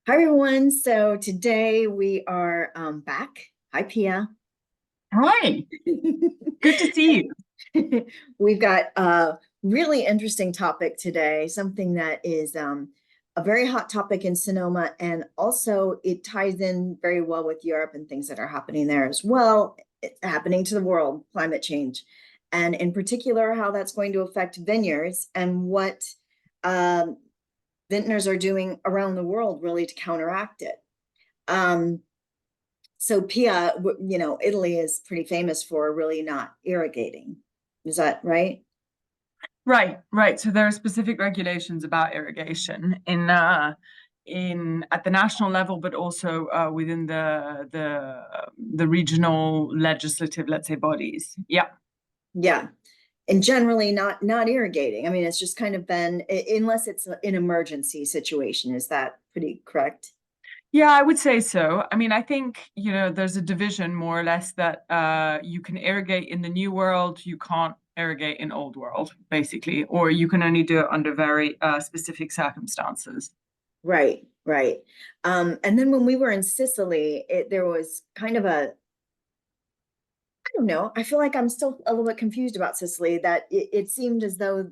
Hi everyone. So today we are back. Hi Pia. Hi, good to see you. We've got a really interesting topic today, something that is a very hot topic in Sonoma, and also it ties in very well with Europe and things that are happening there as well. It's happening to the world, climate change, and in particular, how that's going to affect vineyards and what um, vintners are doing around the world really to counteract it. Um, so Pia, Italy is pretty famous for really not irrigating. Is that right? Right. So there are specific regulations about irrigation in at the national level, but also within the regional legislative, let's say, bodies. Yeah. Yeah. And generally not irrigating. I mean, it's just kind of been, unless it's an emergency situation. Is that pretty correct? Yeah, I would say so. I mean, I think, there's a division more or less that you can irrigate in the new world, you can't irrigate in old world, basically, or you can only do it under very specific circumstances. Right, right. And then when we were in Sicily, there was kind of I don't know, I feel like I'm still a little bit confused about Sicily, that it seemed as though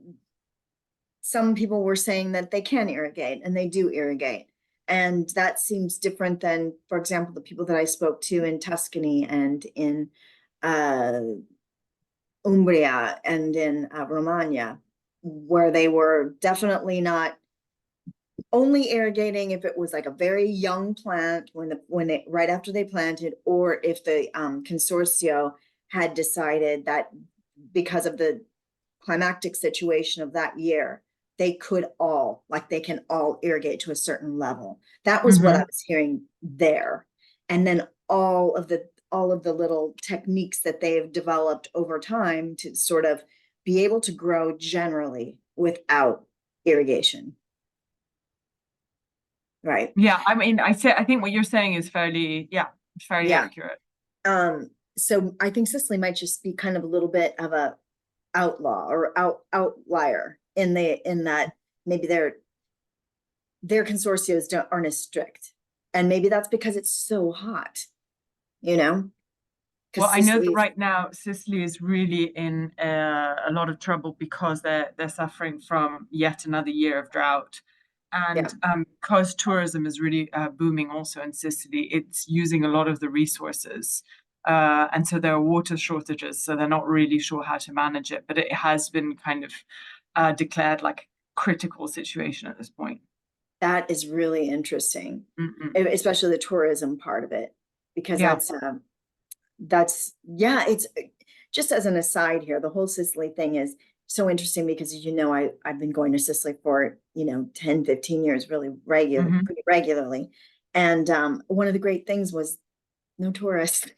some people were saying that they can irrigate and they do irrigate. And that seems different than, for example, the people that I spoke to in Tuscany and in uh, Umbria and in Romagna, where they were definitely not only irrigating if it was like a very young plant when they right after they planted, or if the consortio had decided that because of the climactic situation of that year, they can all irrigate to a certain level. That was what I Hmm. was hearing there. And then all of the little techniques that they've developed over time to sort of be able to grow generally without irrigation. Right. Yeah, I mean, I think what you're saying is fairly Yeah. accurate. So I think Sicily might just be kind of a little bit of a outlaw or outlier in that maybe their consortios aren't as strict. And maybe that's because it's so hot, you know, Well, because I know that Sicily, right now Sicily is really in a lot of trouble because they're suffering from yet another year of drought. yeah, And because tourism is really booming also in Sicily, it's using a lot of the resources. And so there are water shortages, so they're not really sure how to manage it. But it has been kind of declared like critical situation at this point. that is really interesting, Mm-mm. especially the tourism part of it, because Yeah. yeah, it's just as an aside here, the whole Sicily thing is so interesting because I've been going to Sicily for 10, 15 years really Hmm. pretty regularly. And one of the great things was no tourists.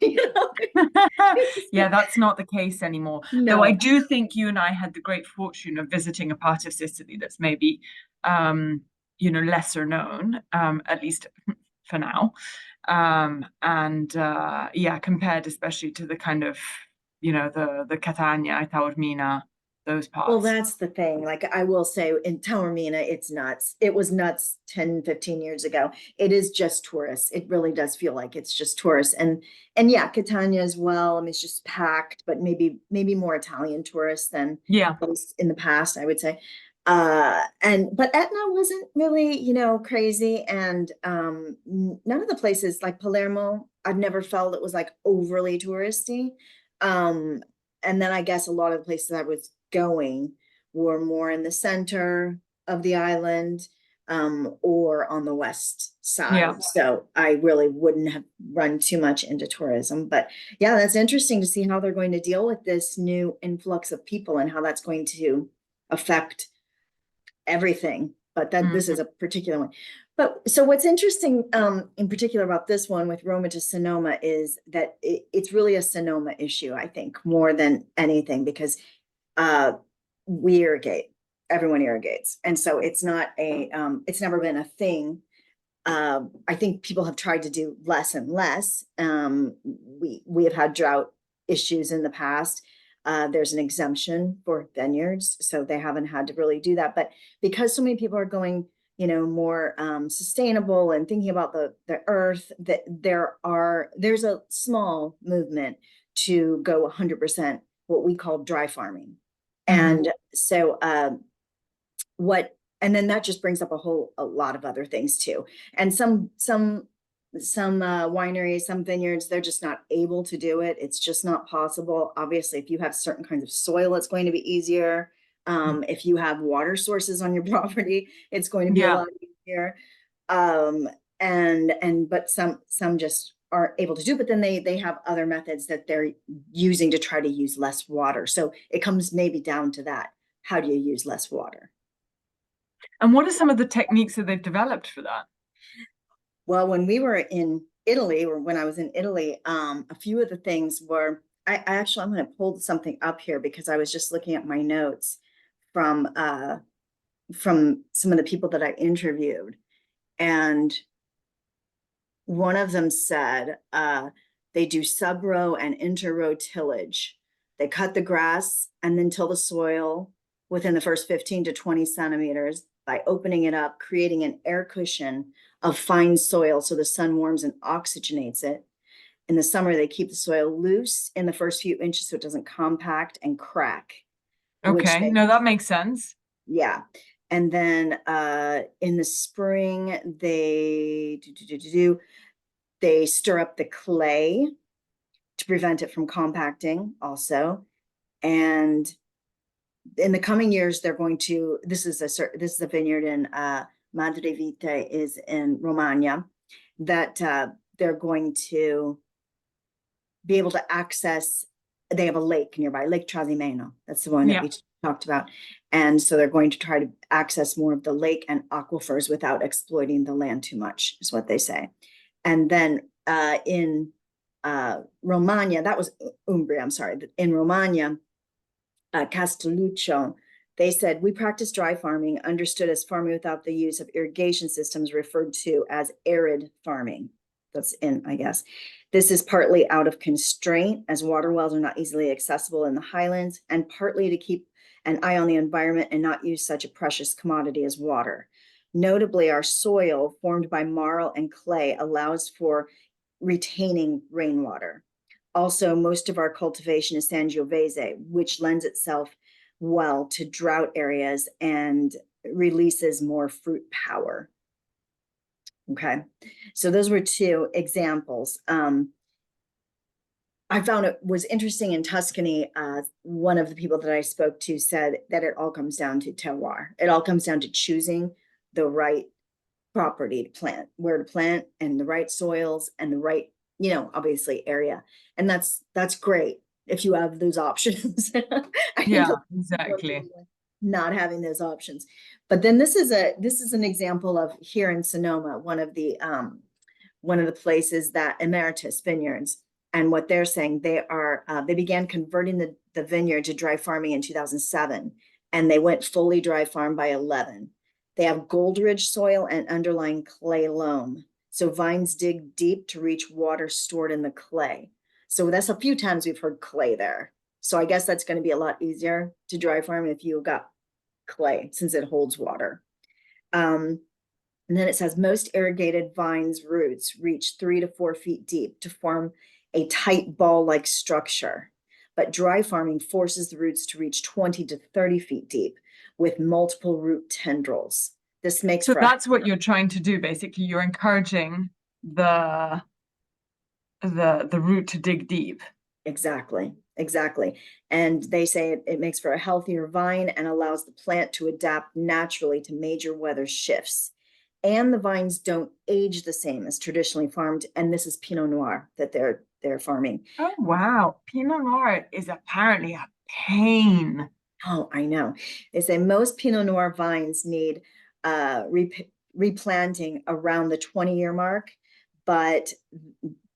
Yeah, that's not the case anymore. Though I No. do think you and I had the great fortune of visiting a part of Sicily that's maybe, um, lesser known, at least for now. And yeah, compared especially to the kind of, the Catania, Taormina, those Well, parts. that's the thing. Like I will say in Taormina, it's nuts. It was nuts 10, 15 years ago. It is just tourists. It really does feel like it's just tourists. And yeah, Catania as well. I mean, it's just packed, but maybe more Italian tourists than Yeah. those in the past, I would say. But Etna wasn't really, crazy. And none of the places like Palermo, I've never felt it was like overly touristy. Um, and then I guess a lot of the places I was going were more in the center of the island, or on the west Yeah. side. So I really wouldn't have run too much into tourism. But yeah, that's interesting to see how they're going to deal with this new influx of people and how that's going to affect everything. But that this is Mhm. a particular one. But so what's interesting, in particular about this one with Roma to Sonoma is that it's really a Sonoma issue, I think, more than anything, because uh, we irrigate. Everyone irrigates, and so it's never been a thing. I think people have tried to do less and less. We have had drought issues in the past. There's an exemption for vineyards, so they haven't had to really do that. But because so many people are going more sustainable and thinking about the earth, that there's a small movement to go 100% what we call dry farming. And so and then that just brings up a lot of other things too. And some wineries, some vineyards, they're just not able to do it. It's just not possible. Obviously, if you have certain kinds of soil, it's going to be easier. If you have water sources on your property, it's going to be a Yeah. lot easier. But some just aren't able to do, but then they have other methods that they're using to try to use less water. So it comes maybe down to that. How do you use less water? And what are some of the techniques that they've developed for that? Well, when we were in Italy, or when I was in Italy, a few of the things were, I'm going to pull something up here because I was just looking at my notes from some of the people that I interviewed. And one of them said they do sub-row and inter-row tillage. They cut the grass and then till the soil within the first 15 to 20 centimeters by opening it up, creating an air cushion of fine soil so the sun warms and oxygenates it. In the summer, they keep the soil loose in the first few inches so it doesn't compact and crack, which Okay, they, no, that makes sense. yeah. And then in the spring, they stir up the clay to prevent it from compacting also. And in the coming years, they're going to, this is a vineyard in Madre Vite is in Romagna, that they're going to be able to access, they have a lake nearby, Lake Trasimeno. That's the one that Yeah. we talked about. And so they're going to try to access more of the lake and aquifers without exploiting the land too much, is what they say. And then in Romagna, that was Umbria, I'm sorry, in Romagna, Castelluccio, they said, we practice dry farming, understood as farming without the use of irrigation systems, referred to as arid farming. That's in, I guess. This is partly out of constraint, as water wells are not easily accessible in the highlands, and partly to keep an eye on the environment and not use such a precious commodity as water. Notably, our soil, formed by marl and clay, allows for retaining rainwater. Also, most of our cultivation is Sangiovese, which lends itself well to drought areas and releases more fruit power. Okay, so those were two examples. I found it was interesting in Tuscany. One of the people that I spoke to said that it all comes down to terroir. It all comes down to choosing the right property to plant, where to plant, and the right soils and the right, obviously area. And that's great if you have those options. I think Yeah, exactly. not having those options. But then this is an example of here in Sonoma, one of the places that Emeritus Vineyards, and what they're saying, they began converting the vineyard to dry farming in 2007, and they went fully dry farm by 11. They have gold-rich soil and underlying clay loam. So vines dig deep to reach water stored in the clay. So that's a few times we've heard clay there. So I guess that's going to be a lot easier to dry farm if you've got clay, since it holds water. And then it says most irrigated vines roots reach 3 to 4 feet deep to form a tight ball-like structure. But dry farming forces the roots to reach 20 to 30 feet deep with multiple root tendrils. This makes So for that's what you're trying to do, basically. You're encouraging the root to dig deep. Exactly. And they say it makes for a healthier vine and allows the plant to adapt naturally to major weather shifts. And the vines don't age the same as traditionally farmed. And this is Pinot Noir that they're farming. Oh, wow. Pinot Noir is apparently a pain. Oh, I know. They say most Pinot Noir vines need replanting around the 20-year mark, but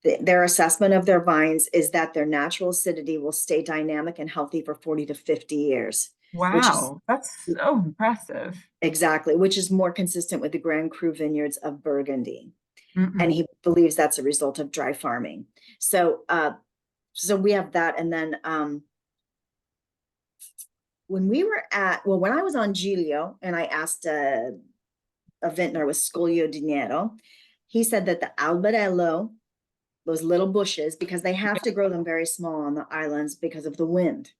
their assessment of their vines is that their natural acidity will stay dynamic and healthy for 40 to 50 years, which is Wow, that's so impressive. exactly, which is more consistent with the Grand Cru vineyards of Burgundy. And Mm-mm. he believes that's a result of dry farming. So we have that. And then when I was on Giglio and I asked a vintner with Scoglio di Nero. He said that the albarello, those little bushes, because they have to grow them very small on the islands because of the wind.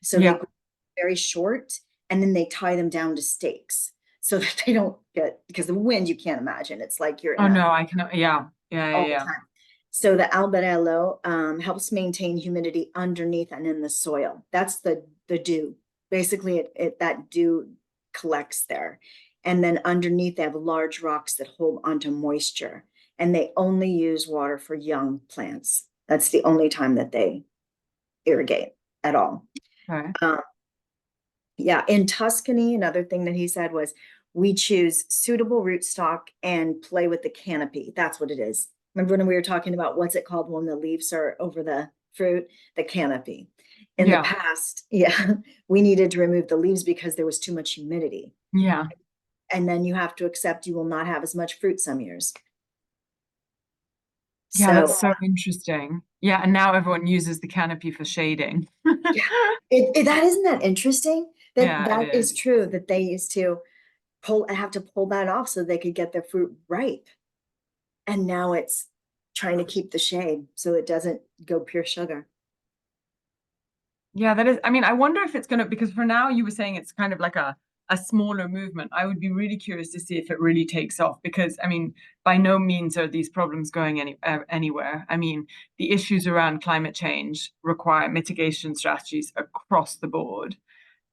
So they Yeah. grow very short, and then they tie them down to stakes so that they don't get, because the wind, you can't imagine. It's like you're in Oh a no, I cannot. Yeah. Yeah. Yeah. all the Yeah. time. So the albarello helps maintain humidity underneath and in the soil. That's the dew. Basically, that dew collects there. And then underneath, they have large rocks that hold onto moisture. And they only use water for young plants. That's the only time that they irrigate at all. Okay. Um, yeah, in Tuscany, another thing that he said was we choose suitable rootstock and play with the canopy. That's what it is. Remember when we were talking about what's it called when the leaves are over the fruit? The canopy. In the Yeah. past, yeah, we needed to remove the leaves because there was too much humidity. Yeah. And then you have to accept you will not have as much fruit some years. Yeah, So that's so interesting. Yeah, and now everyone uses the canopy for shading. yeah, that isn't that interesting? That Yeah, it that is is. true that they used to have to pull that off so they could get their fruit ripe. And now it's trying to keep the shade so it doesn't go pure sugar. Yeah, that is. I mean, I wonder if it's gonna, because for now you were saying it's kind of like a smaller movement. I would be really curious to see if it really takes off because I mean, by no means are these problems going anywhere. I mean, the issues around climate change require mitigation strategies across the board.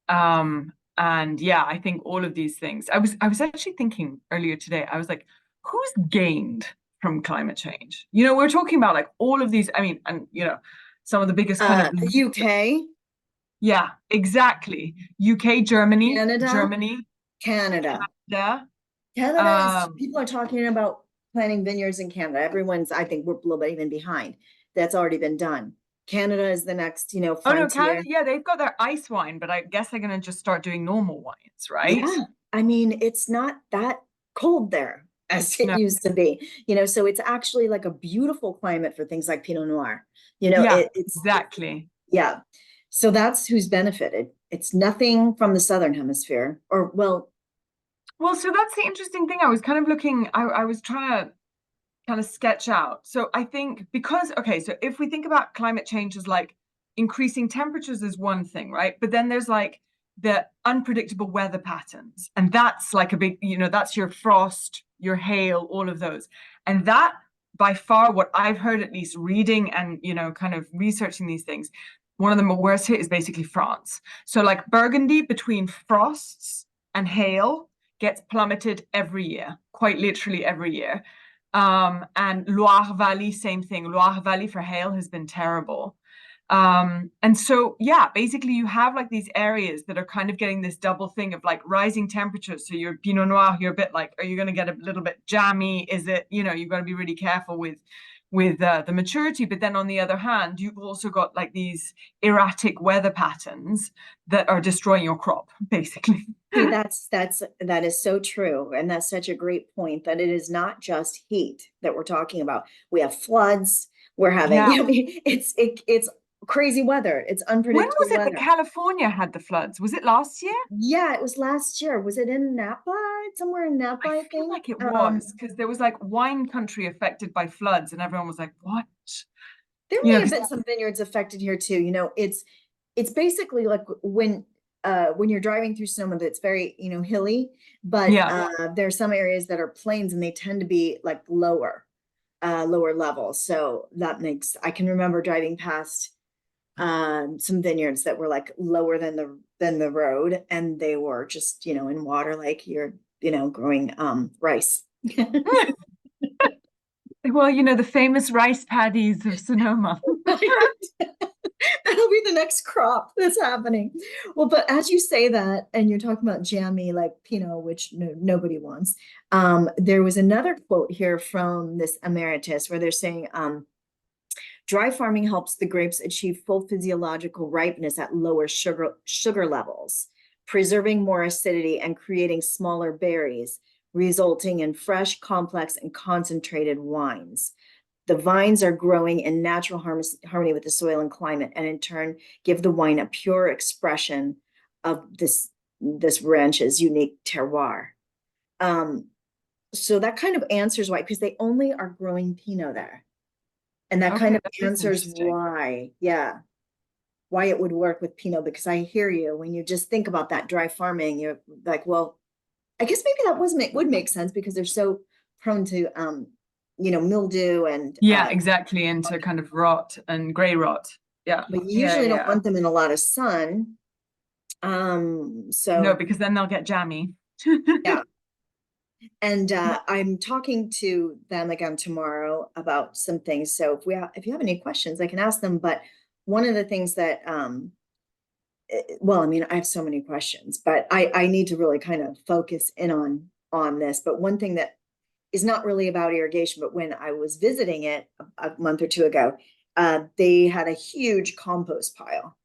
And yeah, I think all of these things. I was actually thinking earlier today, I was like, who's gained from climate change? We're talking about like all of these, I mean, and some of the biggest kind of UK, yeah, exactly. UK, Germany, Canada, Germany, Canada. yeah. Canada is, Um, people are talking about planting vineyards in Canada. Everyone's, I think we're a little bit even behind. That's already been done. Canada is the next, oh no, Canada, frontier. yeah, they've got their ice wine, but I guess they're gonna just start doing normal wines, right? Yeah. I mean, it's not that cold there as it No, used to be, so it's actually like a beautiful climate for things like Pinot Noir. yeah, It's exactly. yeah. So that's who's benefited. It's nothing from the Southern Hemisphere, or well, Well, so that's the interesting thing. I was kind of looking, I was trying to kind of sketch out. So I think because, okay, so if we think about climate change as like increasing temperatures is one thing, right? But then there's like the unpredictable weather patterns. And that's like a big, that's your frost, your hail, all of those. And that by far what I've heard, at least reading and, kind of researching these things, one of the worst hit is basically France. So like Burgundy between frosts and hail gets plummeted every year, quite literally every year. And Loire Valley, same thing. Loire Valley for hail has been terrible. And so, yeah, basically you have like these areas that are kind of getting this double thing of like rising temperatures. So your Pinot Noir, you're a bit like, are you going to get a little bit jammy? Is it, you've got to be really careful with the maturity. But then on the other hand, you've also got like these erratic weather patterns that are destroying your crop, basically. see, that is so true, and that's such a great point that it is not just heat that we're talking about. We have floods. We're having, Yeah. it's crazy weather. It's When unpredictable was it that weather. California had the floods? Was it last year? Yeah, it was last year. Was it in Napa? Somewhere in Napa, I I feel think. like it was because there was like wine country affected by floods, and everyone was like, "What?" There You know, may have 'cause- been some vineyards affected here too. It's basically like when you're driving through Sonoma that's very, hilly, but yeah, there are some areas that are plains and they tend to be like lower level. So that makes, I can remember driving past some vineyards that were like lower than the road, and they were just, in water like you're, growing rice. well, the famous rice paddies of Sonoma. That'll be the next crop that's happening. Well, but as you say that, and you're talking about jammy like Pinot, which nobody wants, there was another quote here from this emeritus where they're saying, dry farming helps the grapes achieve full physiological ripeness at lower sugar levels, preserving more acidity and creating smaller berries, resulting in fresh, complex, and concentrated wines. The vines are growing in natural harmony with the soil and climate, and in turn give the wine a pure expression of this ranch's unique terroir. Um, so that kind of answers why, because they only are growing Pinot there. And that kind Okay, of that is answers interesting. why, yeah, why it would work with Pinot, because I hear you when you just think about that dry farming, you're like, well, I guess maybe that would make sense because they're so prone to mildew and Yeah, exactly, into kind of rot and gray rot. Yeah, but you yeah, usually don't yeah. want them in a lot of sun. No, So because then they'll get jammy. yeah. And I'm talking to them again tomorrow about some things. So if you have any questions, I can ask them. But one of the things that well, I mean, I have so many questions, but I need to really kind of focus in on this. But one thing that is not really about irrigation, but when I was visiting it a month or two ago, they had a huge compost pile,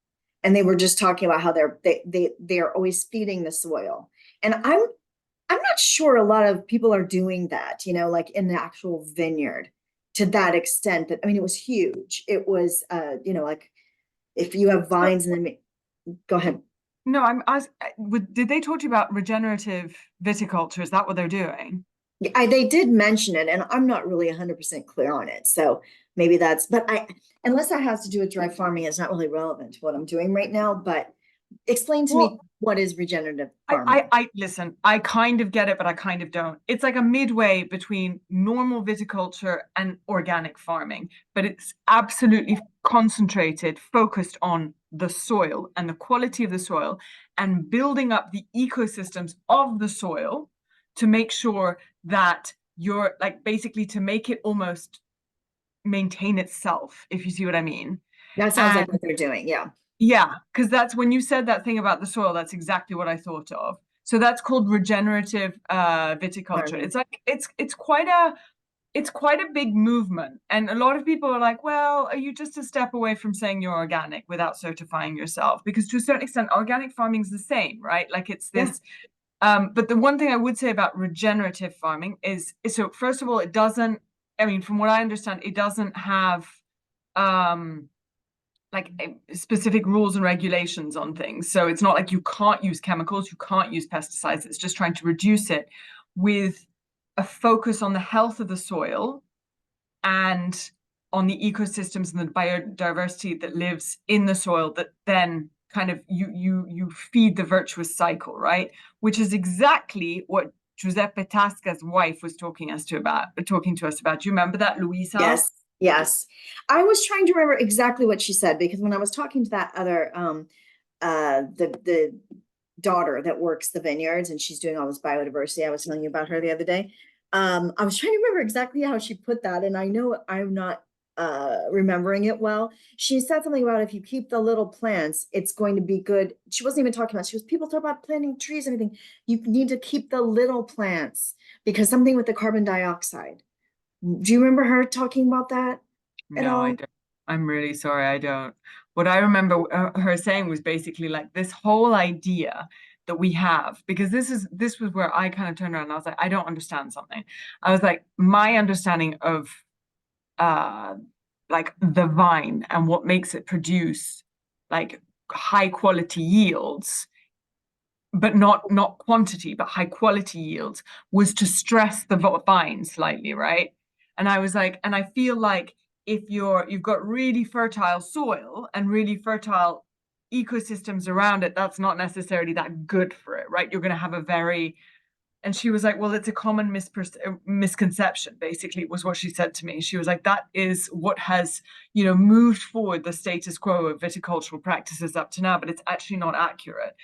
and they were just talking about how they're always feeding the soil. And I'm not sure a lot of people are doing that, like in the actual vineyard to that extent. That I mean, it was huge. It was, like if you have So, vines and then go ahead. no, did they talk to you about regenerative viticulture? Is that what they're doing? They did mention it, and I'm not really 100% clear on it. So maybe but unless that has to do with dry farming, it's not really relevant to what I'm doing right now. But explain to me Well, what is regenerative I, I, farming? I listen, I kind of get it, but I kind of don't. It's like a midway between normal viticulture and organic farming, but it's absolutely concentrated, focused on the soil and the quality of the soil and building up the ecosystems of the soil to make sure that you're like basically to make it almost maintain itself, if you see what I mean. That sounds And like what they're doing. Yeah. yeah, because that's when you said that thing about the soil, that's exactly what I thought of. So that's called regenerative viticulture. Farming. It's like it's quite a big movement. And a lot of people are like, well, are you just a step away from saying you're organic without certifying yourself? Because to a certain extent, organic farming is the same, right? Like it's Yeah. this but the one thing I would say about regenerative farming is so first of all, it doesn't, I mean, from what I understand, it doesn't have um like specific rules and regulations on things. So it's not like you can't use chemicals, you can't use pesticides. It's just trying to reduce it with a focus on the health of the soil and on the ecosystems and the biodiversity that lives in the soil that then kind of you feed the virtuous cycle, right? Which is exactly what Giuseppe Tasca's wife was talking to us about. Do you remember that, Louisa? Yes. Yes. I was trying to remember exactly what she said because when I was talking to that other the daughter that works the vineyards and she's doing all this biodiversity. I was telling you about her the other day. I was trying to remember exactly how she put that, and I know I'm not remembering it well. She said something about if you keep the little plants, it's going to be good. She wasn't even talking about, she was people talk about planting trees and everything. You need to keep the little plants because something with the carbon dioxide. Do you remember her talking about that at No, I all? don't. I'm really sorry, I don't. What I remember her saying was basically like this whole idea that we have, because this was where I kind of turned around and I was like, I don't understand something. I was like, my understanding of uh like the vine and what makes it produce like high quality yields, but not quantity, but high quality yields, was to stress the vine slightly, right? And I was like, and I feel like if you've got really fertile soil and really fertile ecosystems around it, that's not necessarily that good for it, right? You're going to have a very and she was like, well, it's a common misconception, basically, was what she said to me. She was like, that is what has, moved forward the status quo of viticultural practices up to now, but it's actually not accurate.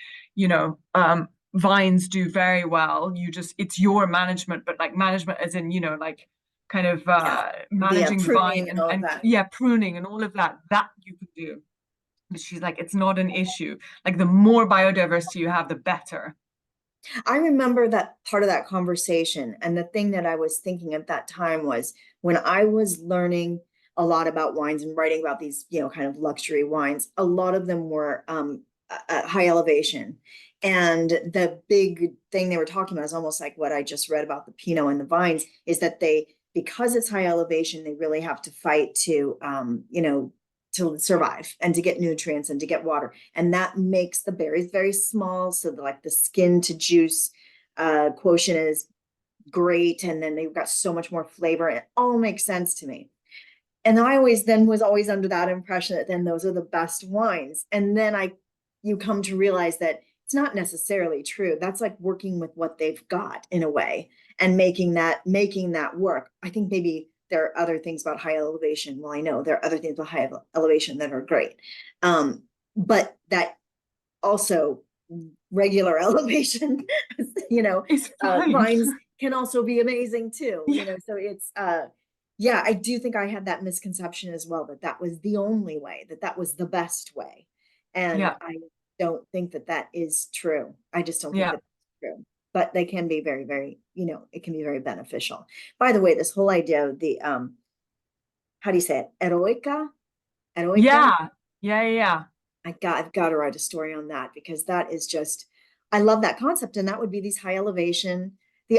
Vines do very well. It's your management, but like management as in, like kind of Yeah. The managing the vine pruning and all of and that. yeah, pruning and all of that you could do. But she's like, it's not an issue. Like the more biodiversity you have, the better. I remember that part of that conversation. And the thing that I was thinking at that time was when I was learning a lot about wines and writing about these, kind of luxury wines, a lot of them were at high elevation. And the big thing they were talking about is almost like what I just read about the Pinot and the vines is that because it's high elevation, they really have to fight to survive and to get nutrients and to get water. And that makes the berries very small. So like the skin to juice quotient is great, and then they've got so much more flavor. It all makes sense to me. And I always then was always under that impression that then those are the best wines. And then you come to realize that it's not necessarily true. That's like working with what they've got in a way and making that work. I think maybe there are other things about high elevation. Well, I know there are other things about high elevation that are great. But that also regular elevation, It's fine. vines can also be amazing too, Yeah, so it's yeah, I do think I had that misconception as well, that that was the only way, that that was the best way. And yeah, I don't think that that is true. I just don't think yeah, that that's true. But they can be very, very, it can be very beneficial. By the way, this whole idea of the how do you say it? Eroica? yeah, yeah, yeah. I've got to write a story on that because that is just, I love that concept. And that would be these high elevation.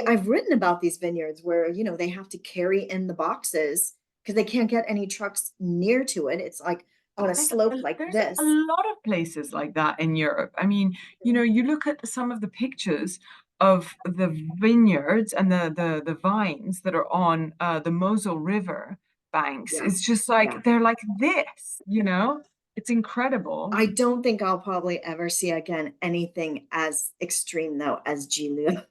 I've written about these vineyards where, they have to carry in the boxes because they can't get any trucks near to it. It's like on a slope like There's a this. lot of places like that in Europe. I mean, you look at some of the pictures of the vineyards and the vines that are on the Mosel River banks. Yeah. It's just Yeah. like they're like this. It's incredible. I don't think I'll probably ever see again anything as extreme though as Gilu.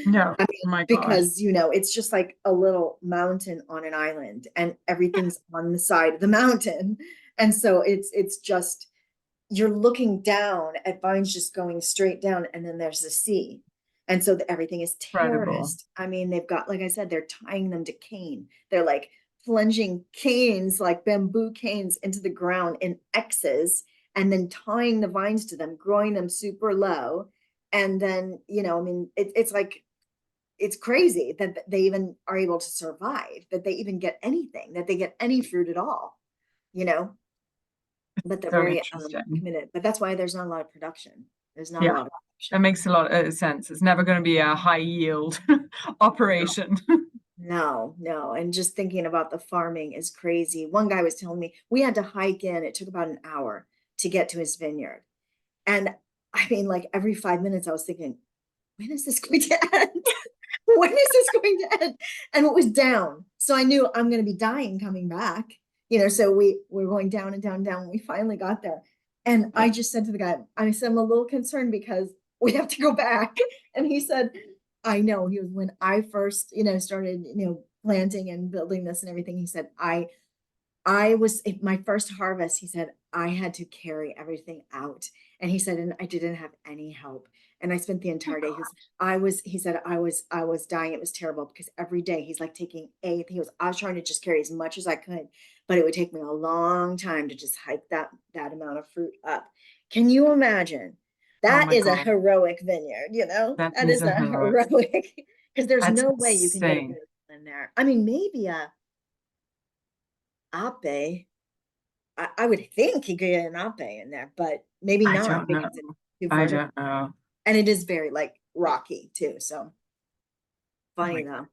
No, I oh mean, my God. because it's just like a little mountain on an island and everything's on the side of the mountain. And so it's just you're looking down at vines just going straight down, and then there's the sea. And so everything is Incredible. terraced. I mean, they've got, like I said, they're tying them to cane. They're like plunging canes, like bamboo canes, into the ground in X's, and then tying the vines to them, growing them super low. And then, I mean, it's like it's crazy that they even are able to survive, that they even get anything, that they get any fruit at all, you know, but they're So very interesting. committed. But that's why there's not a lot of production. There's not a Yeah, lot of that production. makes a lot of sense. It's never going to be a high yield No, operation. no, no. And just thinking about the farming is crazy. One guy was telling me we had to hike in. It took about an hour to get to his vineyard. And I mean, like every 5 minutes, I was thinking, when is this going to end? When is this going to end? And it was down. So I knew I'm going to be dying coming back. So we're going down and down and down. We finally got there. And I just said to the guy, I said, I'm a little concerned because we have to go back. And he said, I know. He was when I first, started, planting and building this and everything. He said, I was my first harvest. He said, I had to carry everything out. And he said, and I didn't have any help. And I spent the Oh entire day. God, He said, I was dying. It was terrible because every day he's like taking I was trying to just carry as much as I could, but it would take me a long time to just hike that amount of fruit up. Can you imagine? oh That my is a God, heroic vineyard, that that is is a a heroic. heroic, because there's That's no way you can get a insane. good one in there. I mean, maybe a ape. I would think he could get an ape in there, but maybe I not don't know. because it's too I vertical. don't know. And it is very like rocky too. So Oh my funny God. though.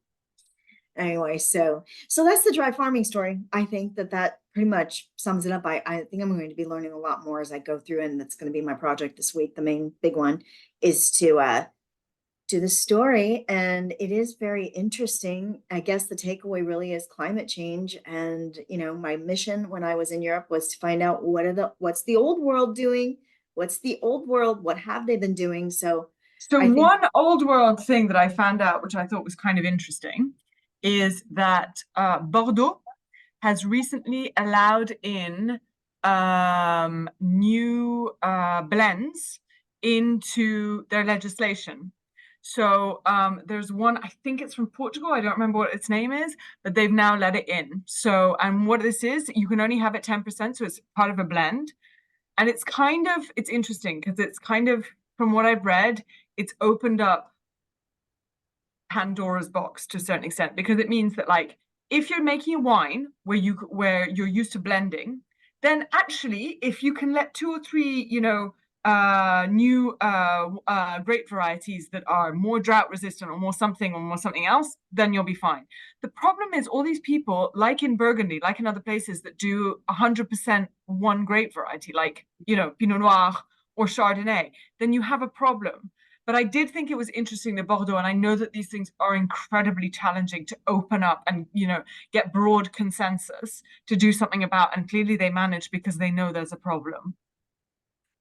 Anyway, so that's the dry farming story. I think that pretty much sums it up. I think I'm going to be learning a lot more as I go through, and that's going to be my project this week. The main big one is to do the story, and it is very interesting. I guess the takeaway really is climate change, and my mission when I was in Europe was to find out what's the old world doing, what's the old world, what have they been doing. So So I think, one old world thing that I found out, which I thought was kind of interesting, is that Bordeaux has recently allowed in new blends into their legislation. So there's one, I think it's from Portugal. I don't remember what its name is, but they've now let it in. So, and what this is, you can only have it 10%, so it's part of a blend. And it's interesting because it's kind of, from what I've read, it's opened up Pandora's box to a certain extent because it means that like if you're making a wine where you're used to blending, then actually if you can let two or three, new grape varieties that are more drought resistant or more something else, then you'll be fine. The problem is all these people, like in Burgundy, like in other places that do 100% one grape variety, like Pinot Noir or Chardonnay, then you have a problem But I did think it was interesting, the Bordeaux, and I know that these things are incredibly challenging to open up and, get broad consensus to do something about. And clearly they manage because they know there's a problem.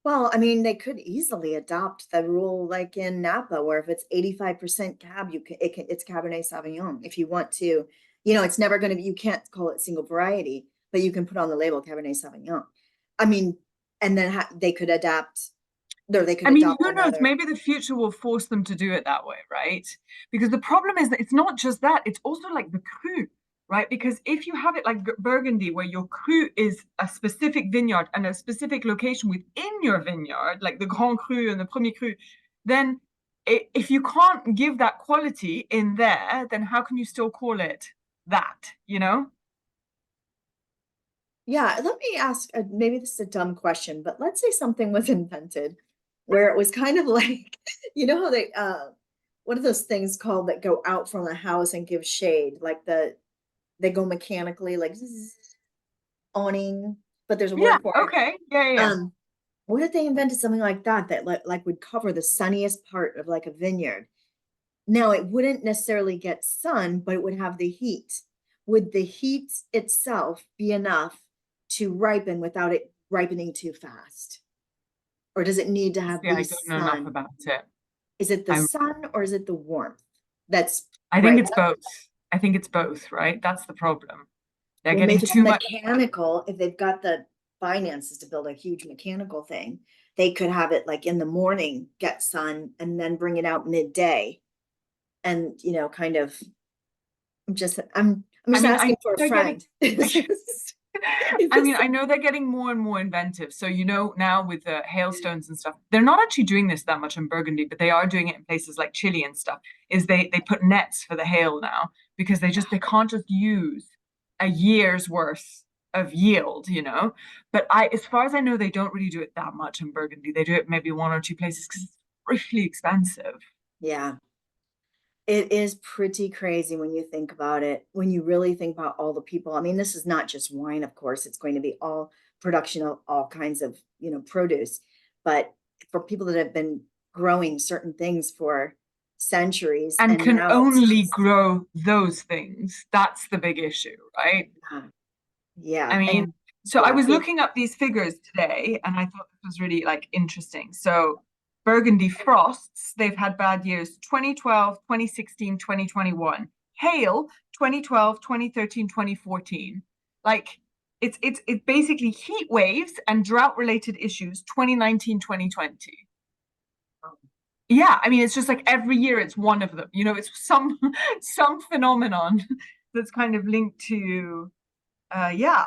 Well, I mean, they could easily adopt the rule like in Napa, where if it's 85% cab, it's Cabernet Sauvignon. If you want to, it's never going to be, you can't call it single variety, but you can put on the label Cabernet Sauvignon. I mean, and then they could adapt, or they could I mean, adopt who knows? another. Maybe the future will force them to do it that way, right? Because the problem is that it's not just that, it's also like the cru, right? Because if you have it like Burgundy, where your cru is a specific vineyard and a specific location within your vineyard, like the Grand Cru and the Premier Cru, then if you can't give that quality in there, then how can you still call it that, Yeah, let me ask, maybe this is a dumb question, but let's say something was invented where it was kind of like, how what are those things called that go out from the house and give shade? Like they go mechanically, like zzz, awning, but there's a Yeah, word for it. okay. Yeah. Um, what if they invented something like that that like would cover the sunniest part of like a vineyard? Now it wouldn't necessarily get sun, but it would have the heat. Would the heat itself be enough to ripen without it ripening too fast? Or does it need to have See, the I don't know enough sun? about it. Is it the I sun or is it the warmth? That's I think right. it's both. I think it's both, right? That's the problem. They're Well, getting make it too much. mechanical. If they've got the finances to build a huge mechanical thing, they could have it like in the morning, get sun, and then bring it out midday. And kind of I'm I just mean, I know asking for a they're getting. friend. If I mean, it's I know they're getting more and more inventive. So, now with the hailstones and stuff, they're not actually doing this that much in Burgundy, but they are doing it in places like Chile and stuff. Is they put nets for the hail now because they can't just use a year's worth of yield. But as far as I know, they don't really do it that much in Burgundy. They do it maybe one or two places because it's really expensive. Yeah, it is pretty crazy when you think about it, when you really think about all the people. I mean, this is not just wine, of course, it's going to be all production of all kinds of, produce. But for people that have been growing certain things for centuries, And and can now it's only just, grow those things. That's the big issue, right? yeah. I mean, And so I yeah, was looking up these figures today and I thought this was really like interesting. So Burgundy frosts, they've had bad years 2012, 2016, 2021. Hail 2012, 2013, 2014. Like it's basically heat waves and drought related issues 2019, 2020. Yeah, I mean it's just like every year it's one of them. It's some phenomenon that's kind of linked to yeah,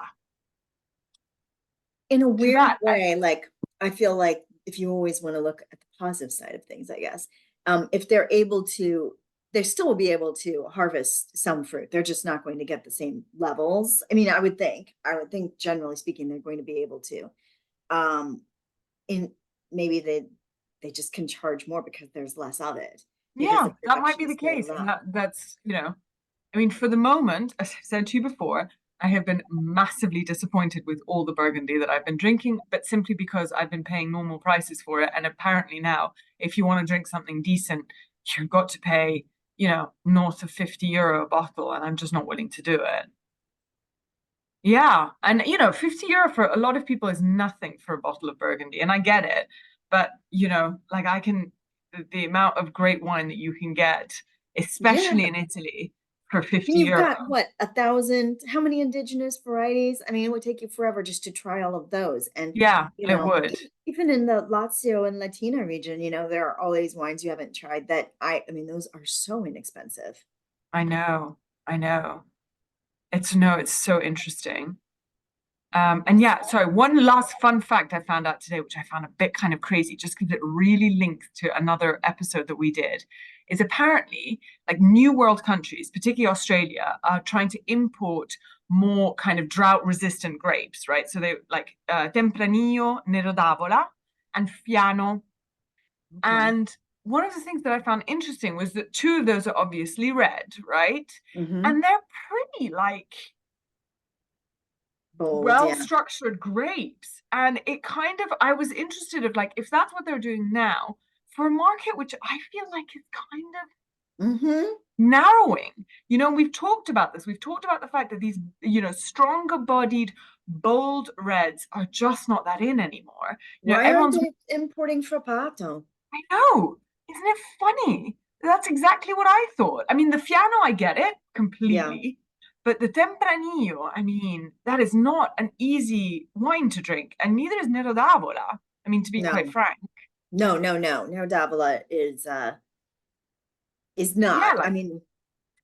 in a to weird that. way, like I feel like if you always want to look at the positive side of things, I guess, if they're able to, they still will be able to harvest some fruit. They're just not going to get the same levels. I mean, I would think generally speaking, they're going to be able to. In maybe they just can charge more because there's less of it because the Yeah, that might production be the is very case. And low. I mean, for the moment, as I've said to you before, I have been massively disappointed with all the Burgundy that I've been drinking, but simply because I've been paying normal prices for it. And apparently now, if you want to drink something decent, you've got to pay, north of €50 a bottle, and I'm just not willing to do it. Yeah, and €50 for a lot of people is nothing for a bottle of Burgundy, and I get it. But like the amount of great wine that you can get, Yeah. especially in Italy, for 50 And you've euro. got what, 1,000, how many indigenous varieties? I mean, it would take you forever just to try all of those. And, Yeah, it would. even in the Lazio and Latina region, there are all these wines you haven't tried that I mean, those are so inexpensive. I know. I know. It's so interesting. And yeah, sorry, one last fun fact I found out today, which I found a bit kind of crazy, just because it really links to another episode that we did, is apparently like New World countries, particularly Australia, are trying to import more kind of drought-resistant grapes, right? So they like Tempranillo, Nero d'Avola, and Fiano. Okay. And one of the things that I found interesting was that two of those are obviously red, right? Mm-hmm. And they're pretty like Bold, well yeah. structured grapes. And it kind of, I was interested of like, if that's what they're doing now, for a market which I feel like is kind of Mm-hmm. narrowing. You know, we've talked about this. We've talked about the fact that these, you know, stronger bodied, bold reds are just not that in anymore. You know, Why aren't everyone's, they importing Frappato? I know, isn't it funny? That's exactly what I thought. I mean, the Fiano, I get it Yeah. completely, but the Tempranillo, I mean, that is not an easy wine to drink, and neither is Nero d'Avola. I mean, to be quite No. frank. No, no, no. No, Davila is Yeah, not. I like mean,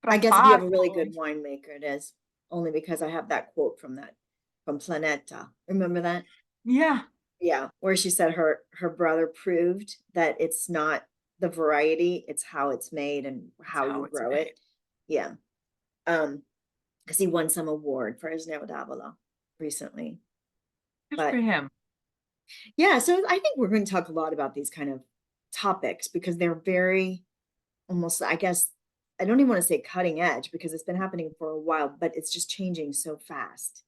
I guess if you have a really Frappato. good winemaker, it is. Only because I have that quote from Planeta. Remember that? Yeah, Yeah, where she said her brother proved that it's not the variety, it's how it's made and it's how you how it's grow made. it. Yeah. Because he won some award for his Nero d'Avola recently. Good for But him. yeah, so I think we're going to talk a lot about these kind of topics because they're very almost, I guess, I don't even want to say cutting edge because it's been happening for a while, but it's just changing so fast.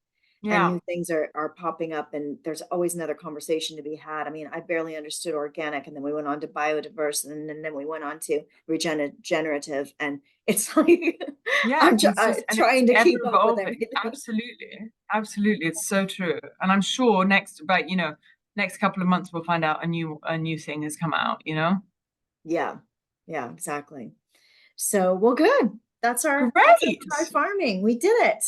And Yeah. new things are popping up, and there's always another conversation to be had. I mean, I barely understood organic, and then we went on to biodiverse, and then we went on to regenerative, and it's like Yeah, and it's trying to ever keep up with evolving. everything. Absolutely. Absolutely. It's so true. And I'm sure next couple of months we'll find out a new thing has come out, you know? Yeah, yeah, exactly. So, well, good. That's our Great. try farming. We did it.